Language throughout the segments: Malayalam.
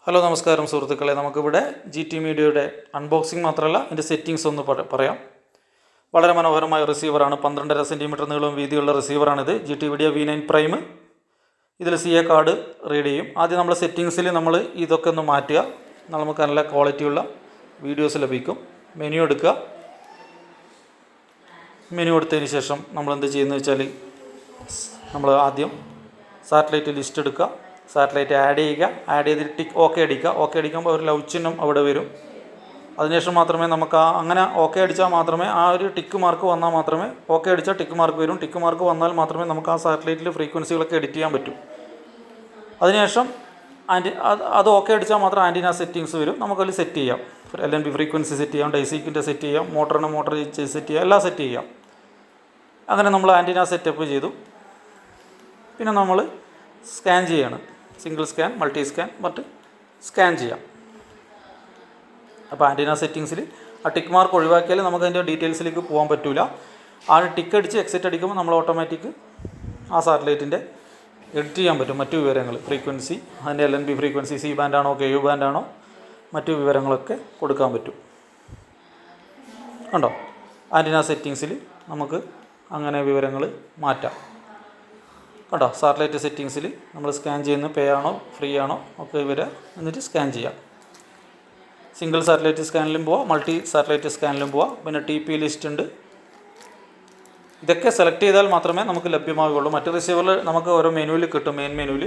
ഹലോ നമസ്കാരം സുഹൃത്തുക്കളെ, നമുക്കിവിടെ GT മീഡിയയുടെ അൺബോക്സിംഗ് മാത്രമല്ല ഇതിൻ്റെ സെറ്റിങ്സ് ഒന്ന് പറയാം. വളരെ മനോഹരമായ റിസീവറാണ്. 12.5 സെൻറ്റിമീറ്റർ നീളവും വീതിയുള്ള റിസീവറാണിത്. GT media V9 prime. ഇതിൽ CA കാർഡ് റീഡ് ചെയ്യും. ആദ്യം നമ്മൾ സെറ്റിങ്സിൽ നമ്മൾ ഇതൊക്കെ ഒന്ന് മാറ്റുക. നമുക്ക് നല്ല ക്വാളിറ്റിയുള്ള വീഡിയോസ് ലഭിക്കും. മെനു എടുക്കുക. മെനു എടുത്തതിന് ശേഷം നമ്മൾ എന്ത് ചെയ്യുന്നത് വെച്ചാൽ നമ്മൾ ആദ്യം സാറ്റലൈറ്റ് ലിസ്റ്റ് എടുക്കുക. സാറ്റലൈറ്റ് ആഡ് ചെയ്യുക. ആഡ് ചെയ്തിട്ട് ടിക്ക് ഓക്കെ അടിക്കുക. ഓക്കെ അടിക്കുമ്പോൾ ഒരു ലവ് ചിഹ്നം അവിടെ വരും. അതിനുശേഷം മാത്രമേ നമുക്ക് അങ്ങനെ ഓക്കെ അടിച്ചാൽ മാത്രമേ ആ ഒരു ടിക്ക് മാർക്ക് വന്നാൽ മാത്രമേ ഓക്കെ അടിച്ചാൽ ടിക്ക് മാർക്ക് വരും. ടിക്ക് മാർക്ക് വന്നാൽ മാത്രമേ നമുക്ക് ആ സാറ്റലൈറ്റിൽ ഫ്രീക്വൻസികളൊക്കെ എഡിറ്റ് ചെയ്യാൻ പറ്റും. അതിനുശേഷം അത് ഓക്കെ അടിച്ചാൽ മാത്രം ആൻറ്റിന സെറ്റിങ്സ് വരും. നമുക്കതിൽ സെറ്റ് ചെയ്യാം. LNB ഫ്രീക്വൻസി സെറ്റ് ചെയ്യാം, ഡൈസിക്കിൻ്റെ സെറ്റ് ചെയ്യാം, മോട്ടർ സെറ്റ് ചെയ്യാം, എല്ലാം സെറ്റ് ചെയ്യാം. അങ്ങനെ നമ്മൾ ആൻറ്റിന സെറ്റപ്പ് ചെയ്തു. പിന്നെ നമ്മൾ സ്കാൻ ചെയ്യാണ്. സിംഗിൾ സ്കാൻ, മൾട്ടി സ്കാൻ പറഞ്ഞിട്ട് സ്കാൻ ചെയ്യാം. അപ്പോൾ ആൻറ്റിന സെറ്റിങ്സിൽ ആ ടിക്ക് മാർക്ക് ഒഴിവാക്കിയാൽ നമുക്ക് അതിൻ്റെ ഡീറ്റെയിൽസിലേക്ക് പോകാൻ പറ്റില്ല. ആ ടിക്ക് അടിച്ച് എക്സിറ്റ് അടിക്കുമ്പോൾ നമ്മൾ ഓട്ടോമാറ്റിക് ആ സാറ്റലൈറ്റിൻ്റെ എഡിറ്റ് ചെയ്യാൻ പറ്റും. മറ്റു വിവരങ്ങൾ, ഫ്രീക്വൻസി, അതിൻ്റെ LNB ഫ്രീക്വൻസി, C ബാൻഡാണോ KU ബാൻഡാണോ, മറ്റു വിവരങ്ങളൊക്കെ കൊടുക്കാൻ പറ്റും. കണ്ടോ, ആൻറ്റിന സെറ്റിങ്സിൽ നമുക്ക് അങ്ങനെ വിവരങ്ങൾ മാറ്റാം. കേട്ടോ, സാറ്റലൈറ്റ് സെറ്റിങ്സിൽ നമ്മൾ സ്കാൻ ചെയ്യുന്ന പേ ആണോ ഫ്രീ ആണോ ഒക്കെ ഇവരെ എന്നിട്ട് സ്കാൻ ചെയ്യാം. സിംഗിൾ സാറ്റലൈറ്റ് സ്കാനിലും പോവാം, മൾട്ടി സാറ്റലൈറ്റ് സ്കാനിലും പോവാം. പിന്നെ TP ലിസ്റ്റ് ഉണ്ട്. ഇതൊക്കെ സെലക്ട് ചെയ്താൽ മാത്രമേ നമുക്ക് ലഭ്യമാവുകയുള്ളൂ. മറ്റ് റിസീവറിൽ നമുക്ക് ഓരോ മെനുവിൽ കിട്ടും. മെയിൻ മെനുവിൽ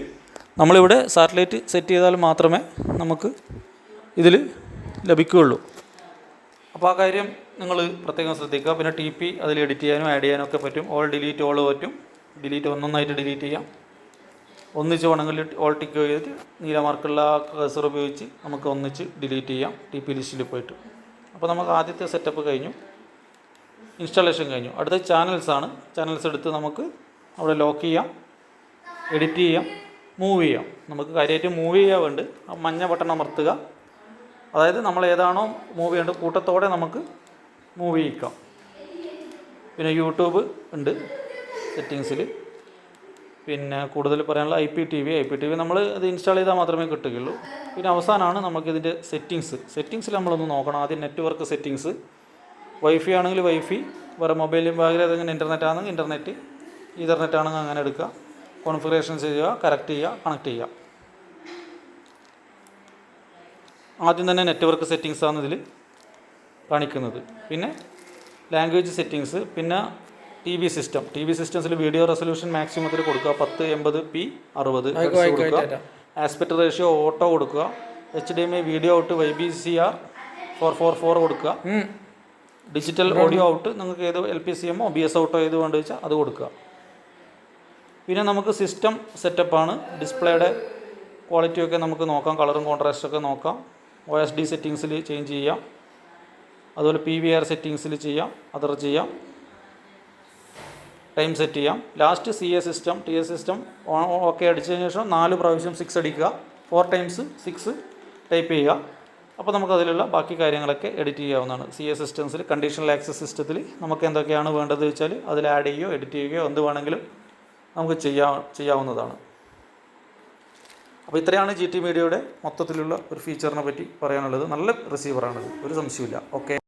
നമ്മളിവിടെ സാറ്റലൈറ്റ് സെറ്റ് ചെയ്താൽ മാത്രമേ നമുക്ക് ഇതിൽ ലഭിക്കുകയുള്ളൂ. അപ്പോൾ ആ കാര്യം നിങ്ങൾ പ്രത്യേകം ശ്രദ്ധിക്കുക. പിന്നെ TP അതിൽ എഡിറ്റ് ചെയ്യാനും ആഡ് ചെയ്യാനും ഒക്കെ പറ്റും. ഓൾ ഡിലീറ്റ് ഓൾ പറ്റും. ഡിലീറ്റ് ഒന്നൊന്നായിട്ട് ഡിലീറ്റ് ചെയ്യാം. ഒന്നിച്ച് വേണമെങ്കിൽ ഓൾ ടിക്ക് ചെയ്തിട്ട് നീലമാർക്കുള്ള കഴ്സർ ഉപയോഗിച്ച് നമുക്ക് ഒന്നിച്ച് ഡിലീറ്റ് ചെയ്യാം TP ലിസ്റ്റിൽ പോയിട്ട്. അപ്പോൾ നമുക്ക് ആദ്യത്തെ സെറ്റപ്പ് കഴിഞ്ഞു, ഇൻസ്റ്റാളേഷൻ കഴിഞ്ഞു. അടുത്ത ചാനൽസാണ്. ചാനൽസ് എടുത്ത് നമുക്ക് അവിടെ ലോക്ക് ചെയ്യാം, എഡിറ്റ് ചെയ്യാം, മൂവ് ചെയ്യാം. നമുക്ക് കാര്യമായിട്ട് മൂവ് ചെയ്യാൻ വേണ്ട ആ മഞ്ഞ ബട്ടൺ അമർത്തുക. അതായത് നമ്മൾ ഏതാണോ മൂവ് ചെയ്യേണ്ടത് കൂട്ടത്തോടെ നമുക്ക് മൂവ് ചെയ്യിക്കാം. പിന്നെ യൂട്യൂബ് ഉണ്ട് സെറ്റിങ്സിൽ. പിന്നെ കൂടുതൽ പറയാനുള്ള IPTV നമ്മൾ അത് ഇൻസ്റ്റാൾ ചെയ്താൽ മാത്രമേ കിട്ടുകയുള്ളൂ. പിന്നെ അവസാനമാണ് നമുക്കിതിൻ്റെ സെറ്റിങ്സിൽ നമ്മളൊന്ന് നോക്കണം. ആദ്യം നെറ്റ്വർക്ക് സെറ്റിങ്സ്. വൈഫൈ ആണെങ്കിൽ വൈഫൈ, വേറെ മൊബൈലിൽ പകരം ഏതെങ്കിലും ഇൻ്റർനെറ്റ് ആണെങ്കിൽ ഇൻ്റർനെറ്റ്, ഈതർനെറ്റ് ആണെങ്കിൽ അങ്ങനെ എടുക്കുക. കോൺഫിഗറേഷൻ ചെയ്യുക, കറക്റ്റ് ചെയ്യുക, കണക്ട് ചെയ്യുക. ആദ്യം തന്നെ നെറ്റ്വർക്ക് സെറ്റിങ്സാണ് ഇതിൽ കാണിക്കുന്നത്. പിന്നെ ലാംഗ്വേജ് സെറ്റിങ്സ്, പിന്നെ TV സിസ്റ്റംസിൽ വീഡിയോ റെസൊല്യൂഷൻ മാക്സിമത്തിൽ കൊടുക്കുക. 1080p 60 കൊടുക്കുക. ആസ്പെക്ട് റേഷ്യോ ഓട്ടോ കൊടുക്കുക. HDMI വീഡിയോ ഔട്ട് YBCR 444 കൊടുക്കുക. ഡിജിറ്റൽ ഓഡിയോ ഔട്ട് നിങ്ങൾക്ക് ഏത് LPCM OBS ഔട്ടോ ഏത് വേണ്ട വെച്ചാൽ അത് കൊടുക്കുക. പിന്നെ നമുക്ക് സിസ്റ്റം സെറ്റപ്പാണ്. ഡിസ്പ്ലേയുടെ ക്വാളിറ്റിയൊക്കെ നമുക്ക് നോക്കാം, കളറും കോൺട്രാസ്റ്റൊക്കെ നോക്കാം. OSD സെറ്റിങ്സിൽ ചേഞ്ച് ചെയ്യാം. അതുപോലെ PVR സെറ്റിങ്സിൽ ചെയ്യാം, അതർ ചെയ്യാം. ടൈം സെറ്റ് ചെയ്യാം. Last CA system TS system okay അടിച്ചതിന് ശേഷം 4 പ്രാവശ്യം 6 അടിക്കുക. 4 times 6 ടൈപ്പ് ചെയ്യുക. അപ്പോൾ നമുക്കതിലുള്ള ബാക്കി കാര്യങ്ങളൊക്കെ എഡിറ്റ് ചെയ്യാവുന്നതാണ്. CA സിസ്റ്റംസിൽ കണ്ടീഷണൽ ആക്സസ് സിസ്റ്റത്തിൽ നമുക്ക് എന്തൊക്കെയാണ് വേണ്ടത് വെച്ചാൽ അതിൽ ആഡ് ചെയ്യുകയോ എഡിറ്റ് ചെയ്യുകയോ എന്ത് വേണമെങ്കിലും നമുക്ക് ചെയ്യാവുന്നതാണ്. അപ്പോൾ ഇത്രയാണ് GT മീഡിയയുടെ മൊത്തത്തിലുള്ള ഒരു ഫീച്ചറിനെ പറ്റി പറയാനുള്ളത്. നല്ല റിസീവറാണിത്, ഒരു സംശയമില്ല. ഓക്കെ.